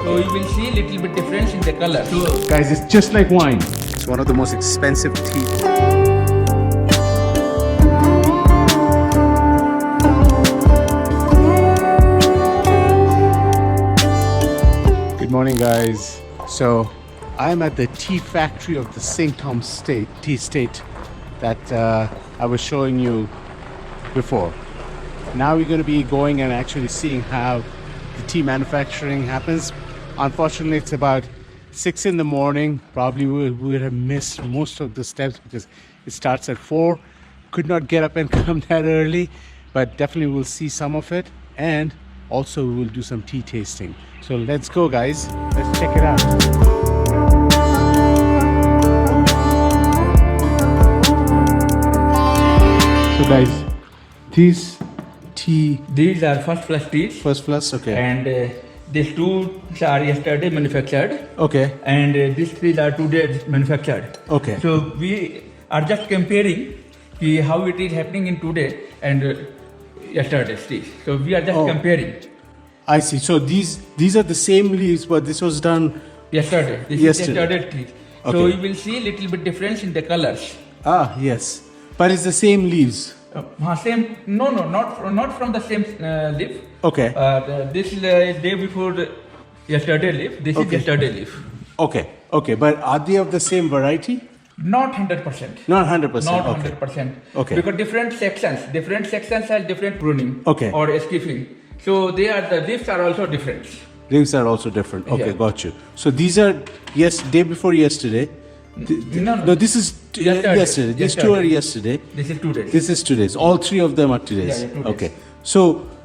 So you will see little bit difference in the color. So Guys, it's just like wine. It's one of the most expensive tea. Good morning, guys. So I'm at the tea factory of the St. Thomas tea state that I was showing you before. Now we're going to be going and actually seeing how the tea manufacturing happens. Unfortunately, it's about 6 in the morning. Probably we would have missed most of the steps because it starts at 4. Could not get up and come that early, but definitely we'll see some of it, and also we will do some tea tasting. So let's go, guys. Let's check it out. So guys, these are first flush teas. first plus, okay. And these two are yesterday manufactured. Okay. And these three are today manufactured. Okay. So we are just comparing how it is happening in today and yesterday's teas. So we are just comparing. I see. So these are the same leaves, but this was done Yesterday. This Yesterday. is yesterday's teas. So Okay. you will see little bit difference in the colors. yes. But it's the same leaves. Same? No, not from the same leaf. Okay. This is day before yesterday leaf. This is Okay. yesterday leaf. Okay. But are they of the same variety? Not 100%. Not 100%. Not Okay. 100%. Okay. Because different sections have different pruning. Okay. Or skiffing. So the leaves are also different. Leaves are also different. Okay, Yeah. got you. So these are day before yesterday. No. This is yesterday. These two are yesterday. This is today's. This is today's. All three of them are today's. Yeah, today's. Okay. So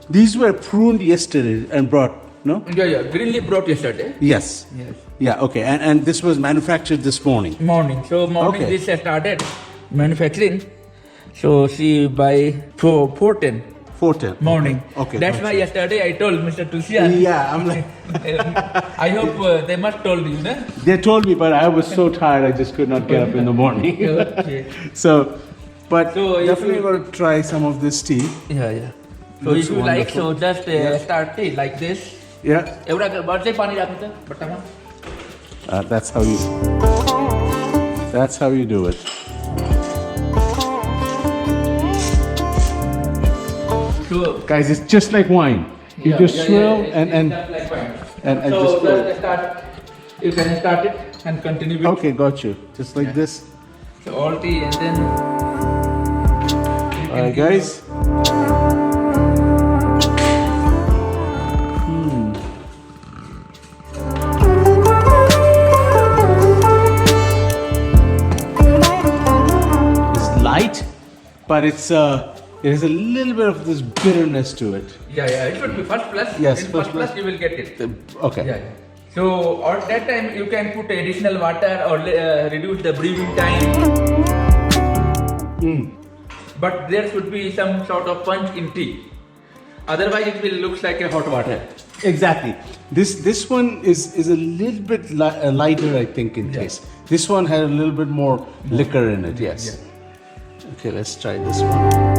these were pruned yesterday and brought, no? Yeah. Green leaf brought yesterday. Yes. Yes. Yeah, okay. And this was manufactured this morning. Morning. So morning Okay. this started manufacturing. So see by 4:10 410. morning. Okay. That's got why you. yesterday I told Mr. Tulsian. Yeah, I'm like, I hope they must told you, no? they told me, but I was so tired I just could not get up in the morning. Okay. So, but So if definitely you- going to try some of this tea. Yeah. So Looks if you like, wonderful. so just start tea like this. Yeah, एउटा बढ्दै पानी राख्नु त बट्टामा. that's how you do it. So Guys, it's just like wine. You just swirl and just like wine. and So just pour. just start. You can start it and continue with. Okay, got you. Just like this. So all tea and then. All right, guys. It's light, but it has a little bit of this bitterness to it. Yeah. It should be first plus. Yes, In first first plus plus. you will get it. Okay. Yeah. So at that time you can put additional water or reduce the brewing time. But there should be some sort of punch in tea. Otherwise it will look like a hot water. Exactly. This one is a little bit lighter, I think, in taste. This one had a little bit more liquor in it. Yes. Okay, let's try this one.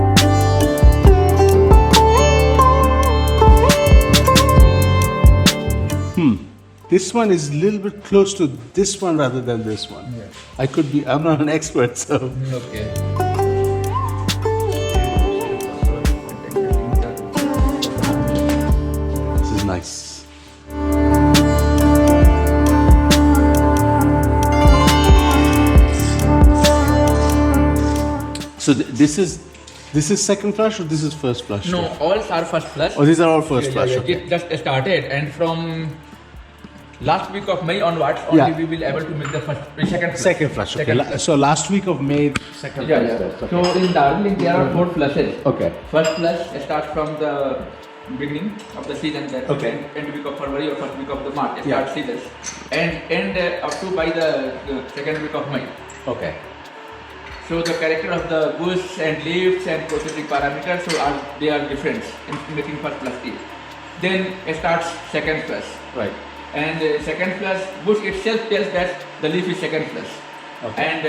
This one is a little bit close to this one rather than this one. I'm not an expert, so. Okay. This is nice. So this is second flush or this is first flush? No, all are first plus. Oh, these are all first flush. Okay. It just started, and from last week of May onwards, only we will able to make the second flush. Second flush. Okay. Second flush. So last week of May, second flush. Yeah. So in Darjeeling there are 4 flushes. Okay. First flush starts from the beginning of the season, that Okay. end week of February or first week of the March. Yeah. Start seasons and end up to by the second week of May. Okay. So the character of the bush and leaves and processing parameters, they are different in making first flush tea. Then starts second flush. Right. And second flush, bush itself tells that the leaf is second flush. Okay. And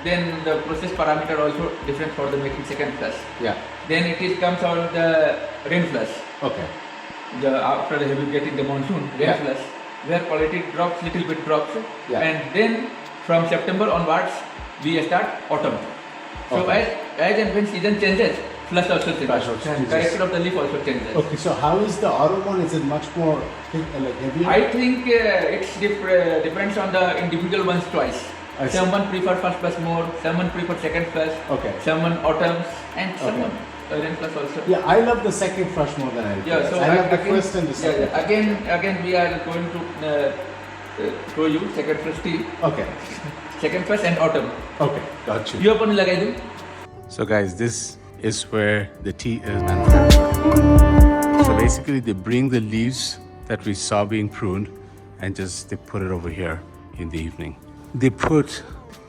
then the process parameter also different for the making second flush. Yeah. Then comes on the rain flush. Okay. After the heavy getting the monsoon, rain Yeah. flush. where quality drops, little bit drops, Yeah. and then from September onwards we start autumn. So Okay. as and when season changes, flush also changes. Flush also And changes. character of the leaf also changes. Okay, so how is the autumn one? Is it much more like heavier? I think it's depends on the individual one's choice. I see. Someone prefer first flush more, someone prefer second flush, Okay. someone autumns, and someone rain flush also. Yeah, I love the second flush more than anything. Yeah, so I love the again, first and the second. Again we are going to show you second flush tea, Okay, second flush and autumn. okay, got you. You अपन लगाई दूँ? So guys, this is where the tea is manufactured. So basically they bring the leaves that we saw being pruned and just they put it over here in the evening. They put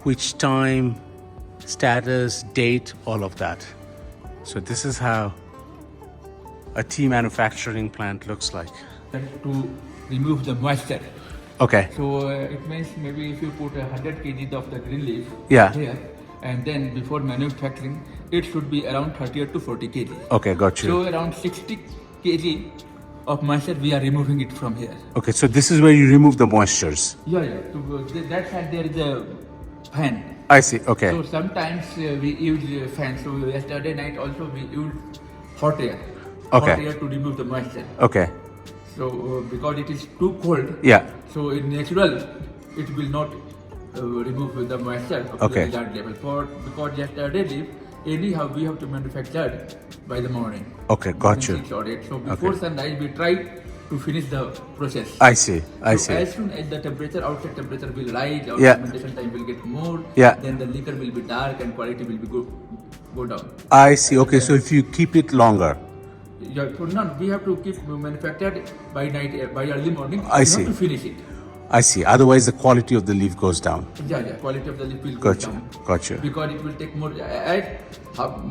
which time, status, date, all of that. So this is how a tea manufacturing plant looks like. To remove the moisture. Okay. So it means maybe if you put 100 kg of the green leaf Yeah. here, and then before manufacturing, it should be around 30 to 40 kg. Okay, got you. So around 60 kg of moisture we are removing it from here. Okay, so this is where you remove the moistures. Yeah. So that side there is a fan. I see, okay. So sometimes we use fan. So yesterday night also we used hot air. Okay. Hot air to remove the moisture. Okay, So because it is too cold. yeah. So in natural, it will not remove the moisture of Okay. the desired level. Because yesterday leaf, anyhow we have to manufacture by the morning. Okay, got you. 6 or 8. So before Okay. sunrise, we try to finish the process. I see, I So see. as soon as the temperature, outside temperature will rise, our Yeah. fermentation time will get more. Yeah. Then the liquor will be dark and quality will be go down. I see, okay, so if you keep it longer. Yeah, so no, we have to keep manufactured by night, by early morning. I we see. have to finish it. I see, otherwise the quality of the leaf goes down. Yeah, quality of the leaf will go Got you, down. got you. Because it will take more, as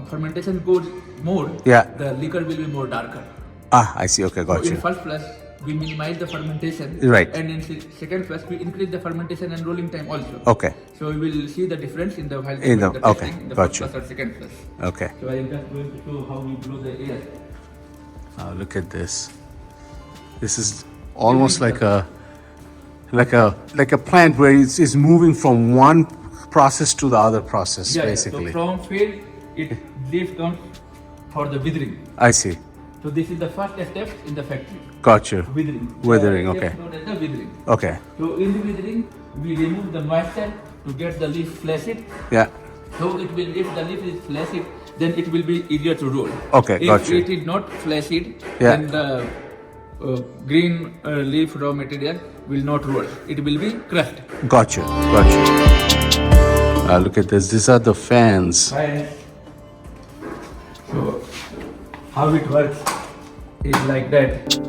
fermentation goes more, Yeah. the liquor will be more darker. Ah, I see, okay, got So in you. first flush, we minimize the fermentation. Right. And in second flush, we increase the fermentation and rolling time also. Okay, So we will see the difference in the while In the- testing okay, in the got first you. flush or second flush. okay. So I am just going to show how we blow the air. Now look at this. This is almost like a plant where it's moving from one process to the other process, basically. So from field, it leaf comes for the withering. I see. So this is the first step in the factory. Got you. Withering. Withering, It's okay. known as the withering. Okay. So in the withering, we remove the moisture to get the leaf flaccid. Yeah. So it will, if the leaf is flaccid, then it will be easier to roll. Okay, if got you. it is not flaccid, Yeah. then the green leaf raw material will not roll. It will be crushed. Got you. Got you. Look at this. These are the fans. Fine. So how it works is like that.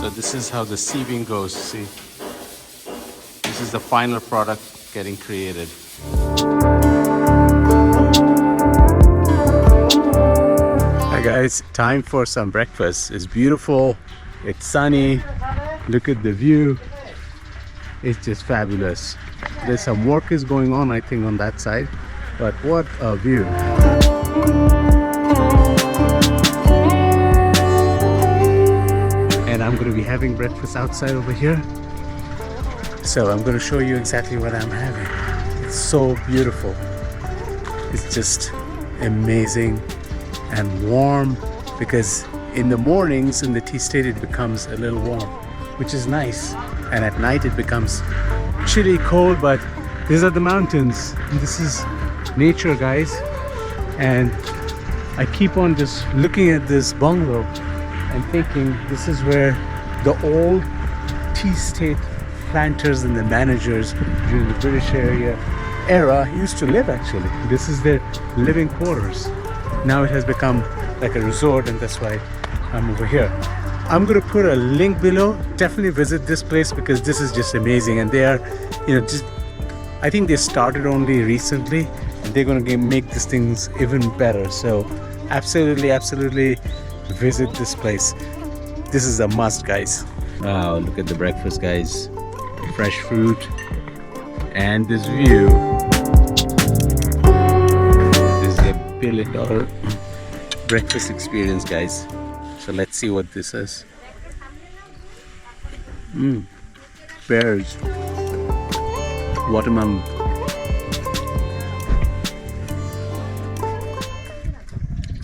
So this is how the sieving goes. See, this is the final product getting created. Hi guys, time for some breakfast. It's beautiful. It's sunny. Look at the view. It's just fabulous. There's some work is going on, I think, on that side. But what a view. And I'm going to be having breakfast outside over here. So I'm going to show you exactly what I'm having. It's so beautiful. It's just amazing and warm, because in the mornings in the tea state it becomes a little warm, which is nice. And at night it becomes chilly, cold, but these are the mountains. This is nature, guys. And I keep on just looking at this bungalow and thinking this is where the old tea state planters and the managers during the British era used to live. Actually, this is their living quarters. Now it has become like a resort, and that's why I'm over here. I'm going to put a link below. Definitely visit this place because this is just amazing. And they are, I think they started only recently, and they're going to make these things even better. So absolutely visit this place. This is a must, guys. Wow, look at the breakfast, guys. fresh fruit, and this view. This is a $1 billion breakfast experience, guys. So let's see what this is. Pears, watermelon,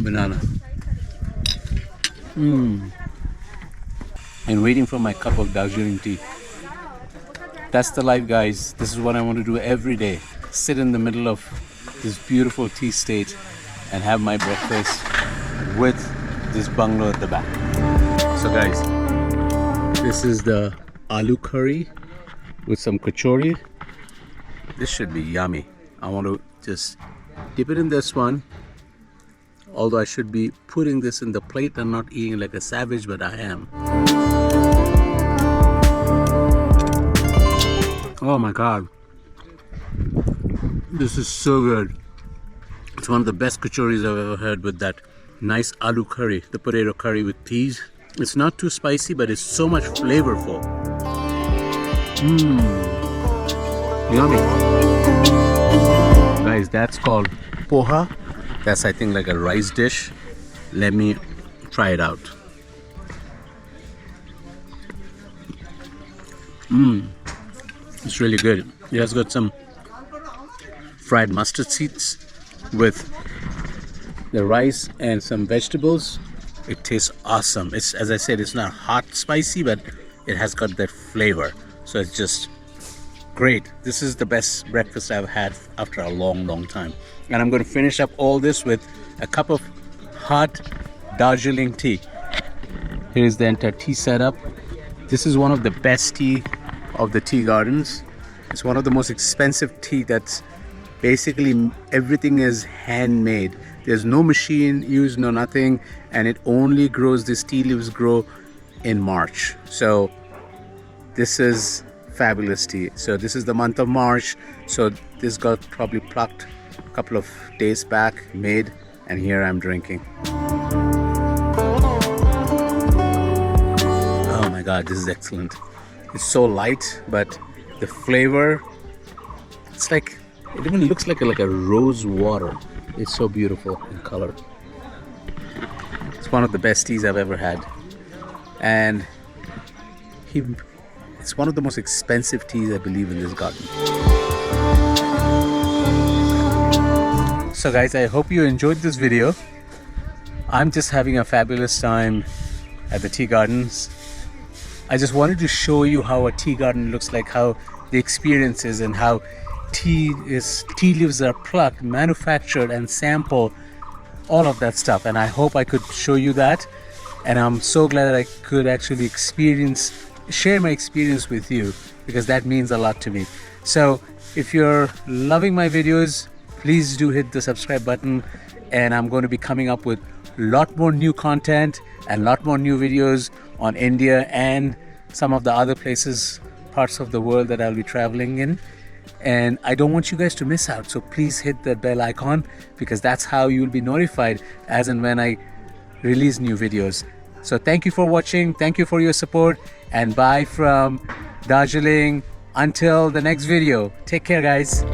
banana. And waiting for my cup of Darjeeling tea. That's the life, guys. This is what I want to do every day. Sit in the middle of this beautiful tea state and have my breakfast with this bungalow at the back. So guys, this is the aloo curry with some kachori. This should be yummy. I want to just dip it in this one. Although I should be putting this in the plate and not eating like a savage, but I am. Oh my god. This is so good. It's one of the best kachoris I've ever had, with that nice aloo curry, the potato curry with peas. It's not too spicy, but it's so much flavorful. Yummy. Guys, that's called poha. That's, I think, like a rice dish. Let me try it out. It's really good. It has got some fried mustard seeds with the rice and some vegetables. It tastes awesome. It's, as I said, it's not hot spicy, but it has got that flavor. So it's just great. This is the best breakfast I've had after a long time. And I'm going to finish up all this with a cup of hot Darjeeling tea. Here's the entire tea setup. This is one of the best tea of the tea gardens. It's one of the most expensive tea. That's basically everything is handmade. There's no machine used, no nothing, and it only grows, these tea leaves grow in March. So this is fabulous tea. So this is the month of March. So this got probably plucked a couple of days back, made, and here I'm drinking. Oh my god, this is excellent. It's so light, but the flavor, it's like, it even looks like a rose water. It's so beautiful in color. It's one of the best teas I've ever had. And it's one of the most expensive teas, I believe, in this garden. So guys, I hope you enjoyed this video. I'm just having a fabulous time at the tea gardens. I just wanted to show you how a tea garden looks like, how the experience is, and how tea leaves are plucked, manufactured, and sampled, all of that stuff. And I hope I could show you that. And I'm so glad that I could actually share my experience with you, because that means a lot to me. So if you're loving my videos, please do hit the subscribe button, and I'm going to be coming up with a lot more new content and a lot more new videos on India and some of the other parts of the world that I'll be traveling in. And I don't want you guys to miss out, so please hit the bell icon, because that's how you'll be notified as and when I release new videos. So thank you for watching, thank you for your support, and bye from Darjeeling. Until the next video, take care, guys.